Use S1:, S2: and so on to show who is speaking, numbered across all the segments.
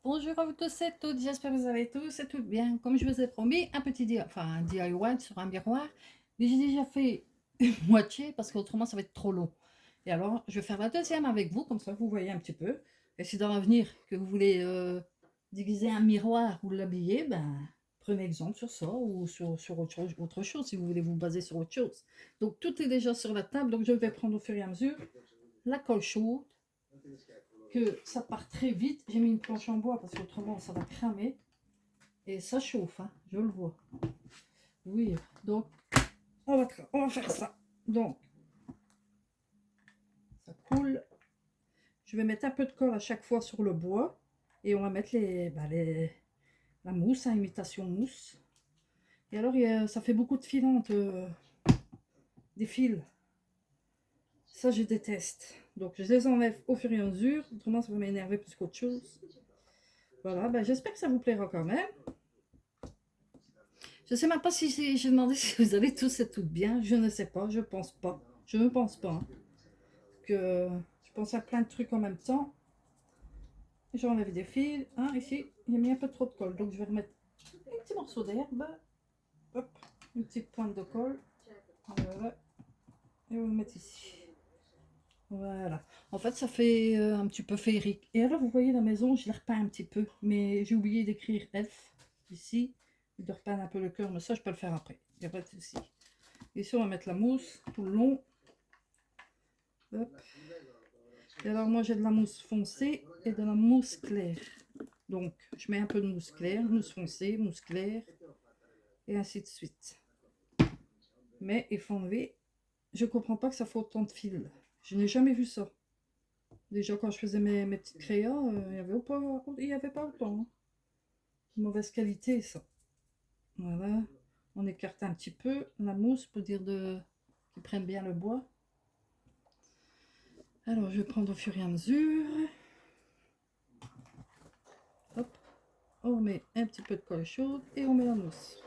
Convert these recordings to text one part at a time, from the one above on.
S1: Bonjour à vous tous et toutes, j'espère que vous allez tous et toutes bien. Comme je vous ai promis, un petit un DIY sur un miroir, mais j'ai déjà fait une moitié parce qu'autrement ça va être trop long. Et alors, je vais faire la deuxième avec vous, comme ça vous voyez un petit peu. Et si dans l'avenir que vous voulez déguiser un miroir ou l'habiller, ben, prenez exemple sur ça ou sur autre chose si vous voulez vous baser sur autre chose. Donc tout est déjà sur la table, donc je vais prendre au fur et à mesure la colle chaude, que ça part très vite. J'ai mis une planche en bois parce qu'autrement ça va cramer. Et ça chauffe, hein, je le vois. Oui, donc on va faire ça. Donc, ça coule. Je vais mettre un peu de colle à chaque fois sur le bois. Et on va mettre la mousse, hein, imitation mousse. Et alors, ça fait beaucoup de filantes, des fils. Ça, je déteste. Donc, je les enlève au fur et à mesure. Autrement, ça va m'énerver plus qu'autre chose. Voilà, ben, j'espère que ça vous plaira quand même. Je ne sais même pas si j'ai demandé si vous allez tous et toutes bien. Je ne sais pas, je pense pas. Je ne pense pas. Hein. Que je pense à plein de trucs en même temps. J'enlève des fils. Hein, ici, il a mis un peu trop de colle. Donc je vais remettre un petit morceau d'herbe. Hop, une petite pointe de colle. Voilà. Et on va le mettre ici. Voilà. En fait, ça fait un petit peu féerique. Et alors, vous voyez la maison, je l'ai repeint un petit peu. Mais j'ai oublié d'écrire F ici. De repeindre un peu le cœur. Mais ça, je peux le faire après. Il n'y a pas de souci. Ici, on va mettre la mousse tout le long. Hop. Et alors, moi, j'ai de la mousse foncée et de la mousse claire. Donc, je mets un peu de mousse claire, mousse foncée, mousse claire, et ainsi de suite. Mais il faut enlever. Je ne comprends pas que ça fait autant de fils. Je n'ai jamais vu ça. Déjà, quand je faisais mes petites crayons, il n'y avait pas autant. Hein. Mauvaise qualité, ça. Voilà. On écarte un petit peu la mousse pour dire qu'ils prennent bien le bois. Alors, je vais prendre au fur et à mesure. Hop. On met un petit peu de colle chaude et on met la mousse.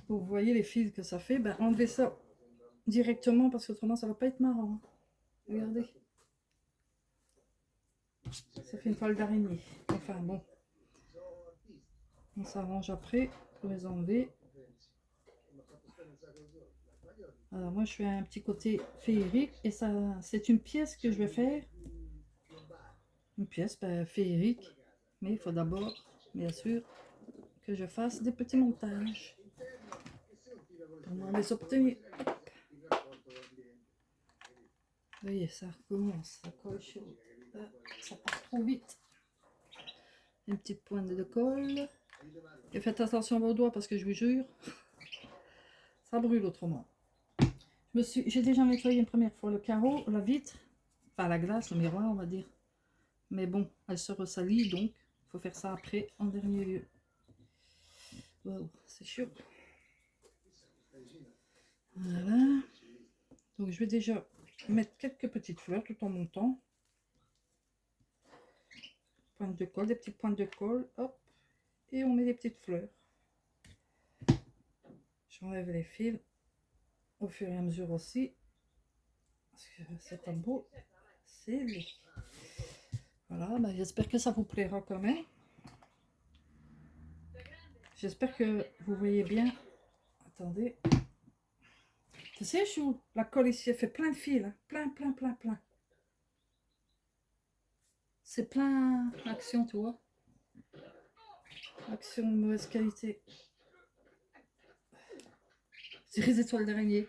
S1: Vous voyez les fils que ça fait, ben enlevez ça directement parce qu'autrement ça va pas être marrant. Regardez. Ça fait une toile d'araignée. Enfin bon. On s'arrange après pour les enlever. Alors moi je fais un petit côté féerique et ça c'est une pièce que je vais faire. Une pièce féerique. Mais il faut d'abord, bien sûr, que je fasse des petits montages. Pour les obtenir. Vous voyez, ça recommence, ça colle chaud. Ça part trop vite. Une petite pointe de colle. Et faites attention à vos doigts parce que je vous jure, ça brûle autrement. J'ai déjà nettoyé une première fois le carreau, la vitre, enfin la glace, le miroir on va dire. Mais bon, elle se ressalit donc il faut faire ça après en dernier lieu. Wow, c'est chaud. Voilà. Donc je vais déjà mettre quelques petites fleurs tout en montant. Pointe de colle, des petites pointes de colle, hop. Et on met des petites fleurs. J'enlève les fils au fur et à mesure aussi. Parce que c'est pas beau. C'est laid. Voilà, ben j'espère que ça vous plaira quand même. J'espère que vous voyez bien. Attendez. Tu sais, Chou, la colle ici, elle fait plein de fils. Hein. Plein, plein, plein, plein. C'est plein d'action, tu vois. Action de mauvaise qualité. C'est les étoiles d'araignée.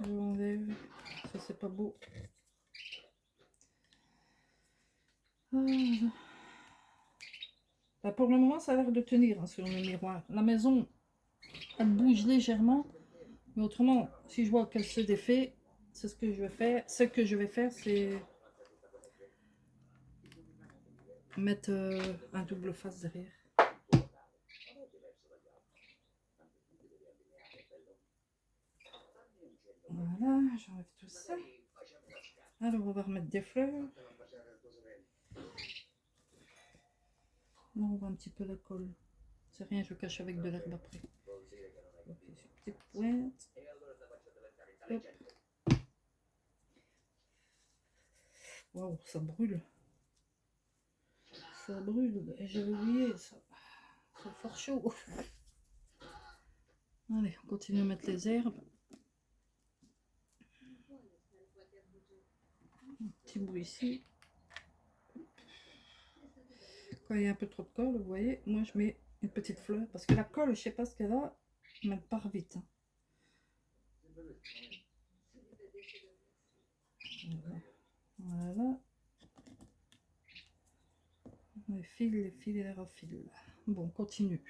S1: Je l'enlève. Ça, c'est pas beau. Ah. Bah, pour le moment, ça a l'air de tenir hein, sur le miroir. La maison, elle bouge légèrement. Mais autrement, si je vois qu'elle se défait, c'est ce que je vais faire. Ce que je vais faire, c'est mettre un double face derrière. Voilà, j'enlève tout ça. Alors, on va remettre des fleurs. Là, on voit un petit peu la colle. C'est rien, je cache avec de l'herbe après. Ok, petite pointe. Waouh, ça brûle. Ça brûle. Et j'avais oublié ça. C'est fort chaud. Allez, on continue à mettre les herbes. Un petit bout ici. Quand il y a un peu trop de colle, vous voyez, moi je mets une petite fleur. Parce que la colle, je sais pas ce qu'elle a, mais elle part vite. Voilà. Voilà. Les fils et les refils. Bon, on continue.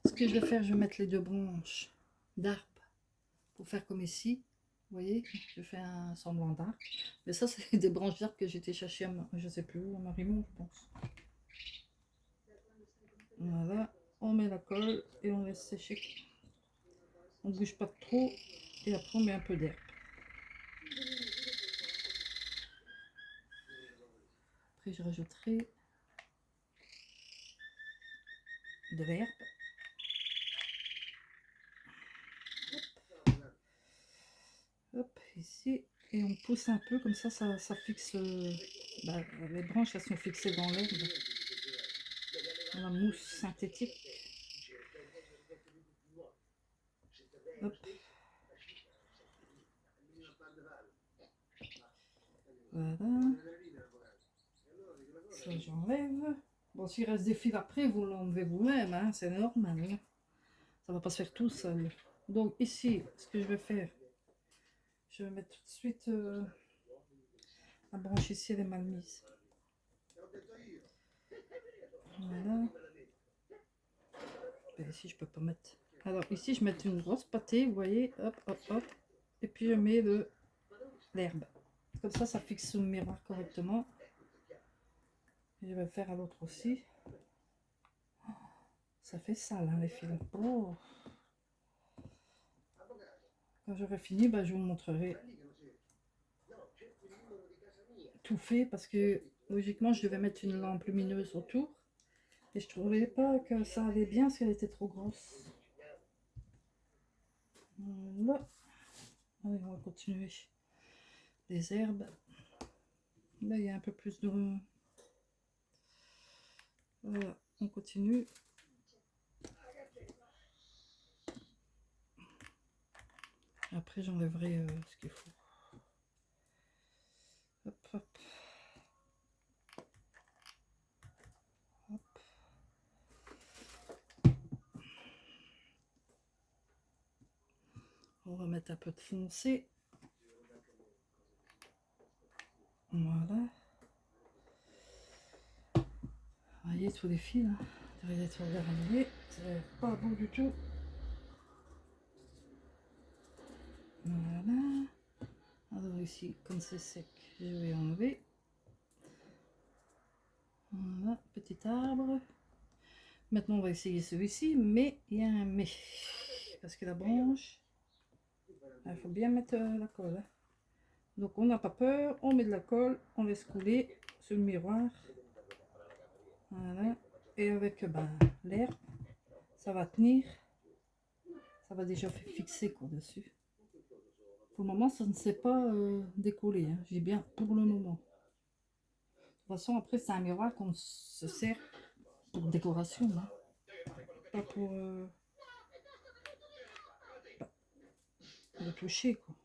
S1: Ce que je vais faire, je vais mettre les deux branches d'arbre pour faire comme ici. Vous voyez, je fais un semblant d'arbre. Mais ça, c'est des branches d'arbre que j'étais chercher à, je sais plus où, à Marimont, je pense. Voilà, on met la colle et on laisse sécher. On ne bouge pas trop et après on met un peu d'herbe. Après, je rajouterai de l'herbe. Hop, ici. Et on pousse un peu, comme ça fixe. Les branches, elles sont fixées dans l'herbe. Dans la mousse synthétique. Hop. Voilà. Ça, j'enlève. Bon, s'il reste des fils après, vous l'enlevez vous-même, hein, c'est normal. Hein. Ça va pas se faire tout seul. Donc ici, ce que je vais faire, je vais mettre tout de suite la branche ici, elle est mal mise. Voilà. Et ici, je peux pas mettre. Alors ici, je mets une grosse pâtée, vous voyez, hop, hop, hop. Et puis je mets l'herbe. Comme ça fixe sous le miroir correctement. Et je vais faire à l'autre aussi. Ça fait sale, hein, les fils. Oh. Quand j'aurai fini, je vous montrerai tout fait parce que logiquement, je devais mettre une lampe lumineuse autour. Et je trouvais pas que ça allait bien parce qu'elle était trop grosse. Voilà. Allez, on va continuer. Les herbes. Là, il y a un peu plus de... Voilà, on continue. Après, j'enlèverai ce qu'il faut. Hop, hop. Hop. On va mettre un peu de foncé. Voilà. Vous voyez tous les fils, hein. Devrait être verrouillé. C'est pas beau du tout. Voilà. Alors ici, comme c'est sec, je vais enlever. Voilà, petit arbre. Maintenant, on va essayer celui-ci, mais il y a un mais. Parce que la branche, il faut bien mettre la colle. Hein. Donc, on n'a pas peur, on met de la colle, on laisse couler sur le miroir. Voilà. Et avec l'herbe, ça va tenir. Ça va déjà fixer quoi dessus. Pour le moment, ça ne s'est pas décollé. Hein. J'ai bien pour le moment. De toute façon, après, c'est un miroir qu'on se sert pour décoration. Hein. Pas pour le toucher. Quoi.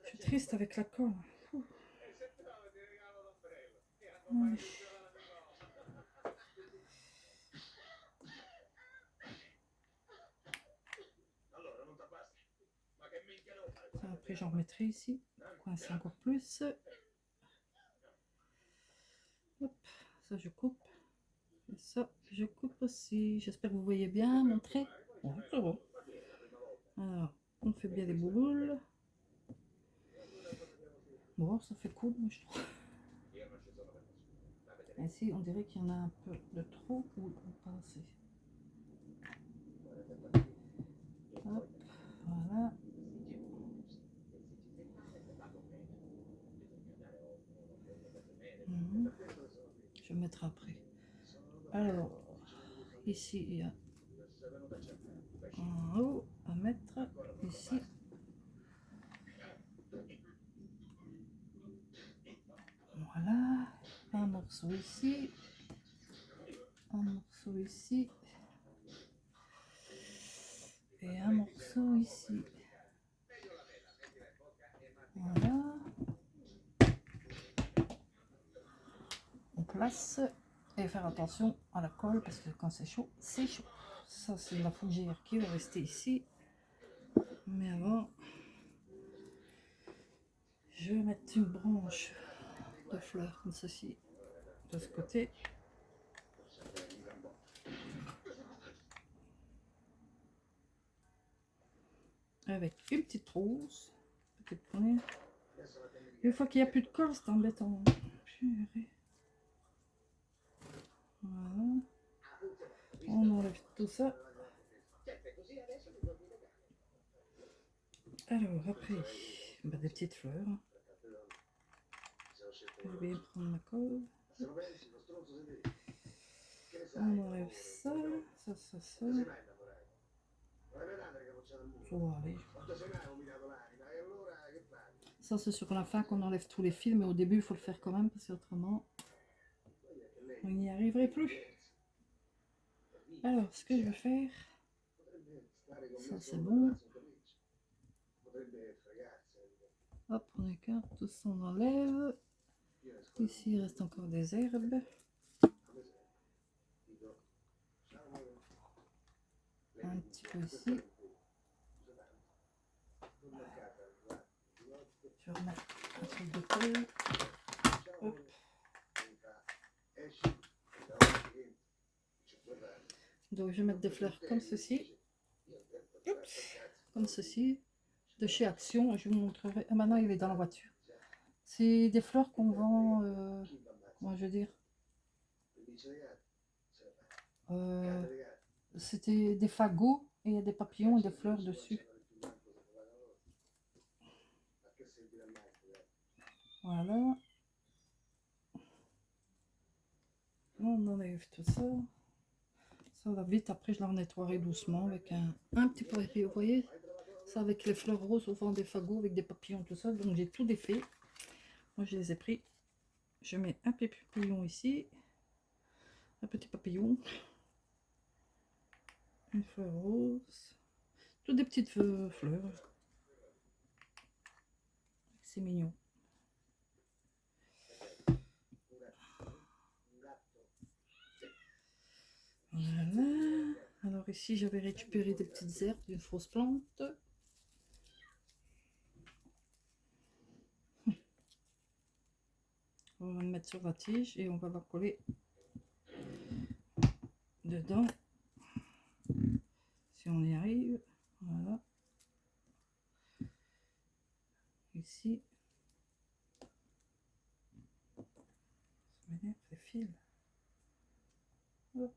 S1: Je suis triste avec la colle. Ouais. Ça, après, j'en remettrai ici. Coincer encore plus. Hop, ça, je coupe. Et ça, je coupe aussi. J'espère que vous voyez bien mon trait. Ouais, c'est bon. Alors, on fait bien les boules. Bon, ça fait cool, moi, je trouve. Ici, on dirait qu'il y en a un peu de trop ou pas assez. Hop, voilà. Je vais mettre après. Alors, ici, il y a en haut à mettre. Ici. morceau ici, un morceau ici et un morceau ici. Voilà. On place et faire attention à la colle parce que quand c'est chaud, c'est chaud. Ça, c'est la fougère qui va rester ici. Mais avant, je vais mettre une branche de fleurs comme ceci de ce côté. Avec une petite rose. Petite première. Une fois qu'il n'y a plus de colle, c'est embêtant. Voilà. On enlève tout ça. Alors après, bah, des petites fleurs. Je vais prendre ma colle. On enlève ça, ça. Voilà. Ça c'est sur la fin qu'on enlève tous les fils, mais au début il faut le faire quand même parce qu'autrement on n'y arriverait plus. Alors ce que je vais faire, ça c'est bon. Hop, on écarte, tout ça on enlève. Ici il reste encore des herbes. Un petit peu ici. Je remets un truc de colle. Hop. Donc je vais mettre des fleurs comme ceci. Oups. Comme ceci. De chez Action. Je vous montrerai. Ah, maintenant il est dans la voiture. C'est des fleurs qu'on vend. Comment je veux dire, c'était des fagots et il y a des papillons et des fleurs dessus. Voilà. On enlève tout ça. Ça va vite. Après, je la nettoierai doucement avec un petit peu. Vous voyez, ça avec les fleurs roses, on vend des fagots avec des papillons, tout ça. Donc, j'ai tout défait. Moi, je les ai pris. Je mets un petit papillon ici. Un petit papillon. Une fleur rose. Toutes des petites fleurs. C'est mignon. Voilà. Alors ici, j'avais récupéré des petites herbes d'une fausse plante. On va le mettre sur la tige et on va la coller dedans. Si on y arrive. Voilà. Ici. Ça m'énerve les fils. Hop.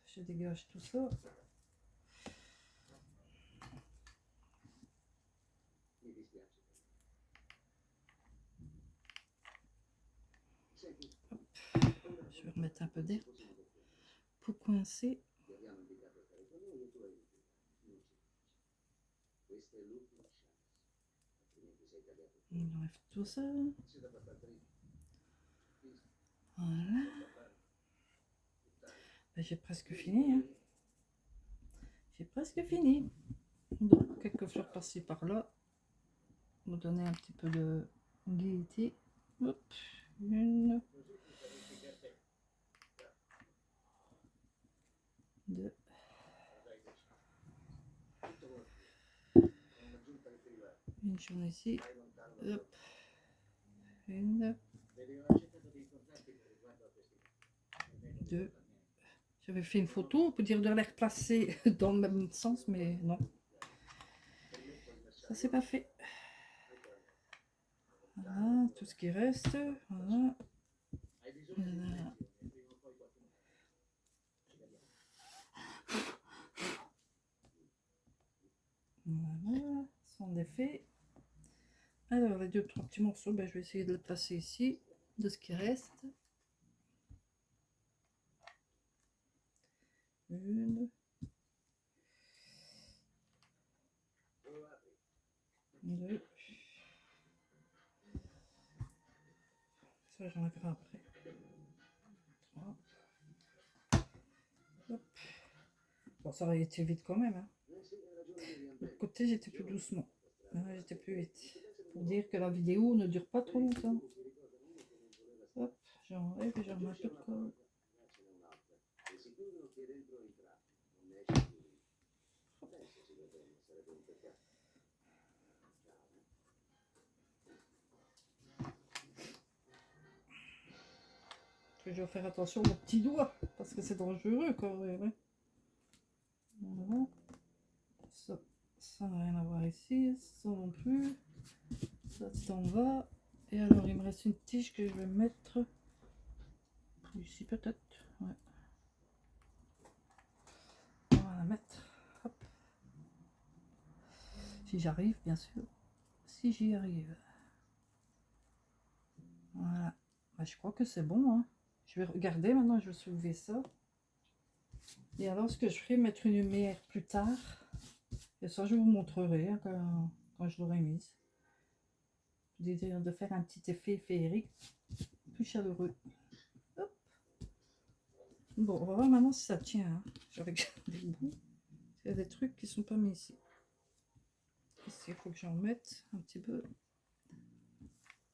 S1: Je dégage tout ça. Hop. Je vais remettre un peu d'herbe pour coincer. On enlève tout ça. Voilà. Ben, j'ai presque fini. Hein. J'ai presque fini. Donc, quelques fleurs par-ci par-là. Vous donner un petit peu de gaieté. Hop. Une. Deux. Une jaune ici. Hop. Une. Deux. J'avais fait une photo, on peut dire de les replacer dans le même sens, mais non. Ça, c'est pas fait. Voilà, tout ce qui reste. Voilà. Voilà. Voilà, sont défaits. Alors, les deux, trois petits morceaux, ben, je vais essayer de les placer ici, de ce qui reste. Une. Deux. Ça, j'enlèverai après. Bon, ça aurait été vite quand même. Hein. De l'autre côté, j'étais plus doucement. J'étais plus vite. Pour dire que la vidéo ne dure pas trop longtemps. Hop, j'enlève et je remets un peu de colle. Je dois faire attention aux petits doigts parce que c'est dangereux quand même. Hein. Voilà. Ça n'a rien à voir ici, ça non plus. Ça s'en va. Et alors il me reste une tige que je vais mettre ici peut-être. Ouais. On va la mettre. Hop. Si j'arrive, bien sûr. Si j'y arrive. Voilà. Bah, je crois que c'est bon. Hein. Je vais regarder maintenant, je vais soulever ça. Et alors ce que je ferai, mettre une lumière plus tard. Et ça, je vous montrerai hein, quand je l'aurai mise. De faire un petit effet féerique plus chaleureux. Hop. Bon, on va voir maintenant si ça tient. Hein. Je vais regarder le bout. Il y a des trucs qui sont pas mis ici. Ici, il faut que j'en mette un petit peu.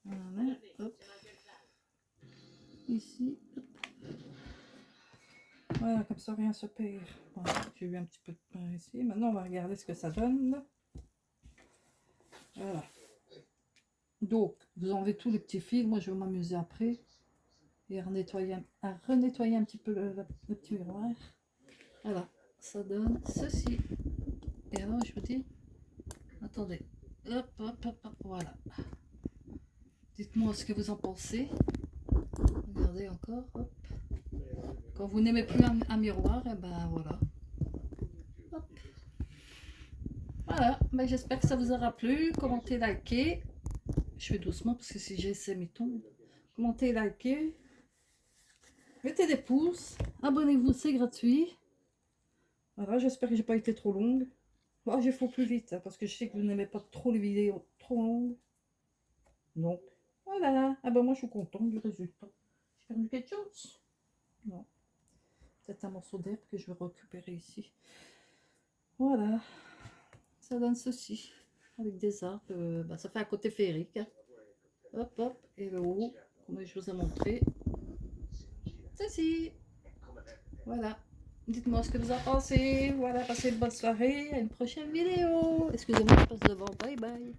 S1: Voilà, hop. Ici, hop. Voilà, comme ça rien se perd. Voilà, j'ai eu un petit peu de pain ici. Maintenant, on va regarder ce que ça donne. Voilà. Donc, vous enlevez tous les petits fils. Moi, je vais m'amuser après. Et à renettoyer un petit peu le petit miroir. Voilà, ça donne ceci. Et alors, je vous dis, attendez. Hop, hop, hop, hop, voilà. Dites-moi ce que vous en pensez. Regardez encore, hop. Quand vous n'aimez plus un miroir, et ben voilà. Hop. Voilà, ben, j'espère que ça vous aura plu. Commentez, likez. Je fais doucement parce que si j'essaie mes tombes. Commentez, likez. Mettez des pouces. Abonnez-vous, c'est gratuit. Voilà, j'espère que j'ai pas été trop longue. Bon, j'ai fait plus vite, hein, parce que je sais que vous n'aimez pas trop les vidéos trop longues. Donc, voilà. Ah ben moi, je suis contente du résultat. J'ai perdu quelque chose? Non. Peut-être un morceau d'herbe que je vais récupérer ici. Voilà. Ça donne ceci. Avec des arbres. Ça fait un côté féerique. Hein. Hop, hop. Et le haut, comme je vous ai montré. Ceci. Voilà. Dites-moi ce que vous en pensez. Voilà, passez une bonne soirée. À une prochaine vidéo. Excusez-moi, je passe devant. Bye bye.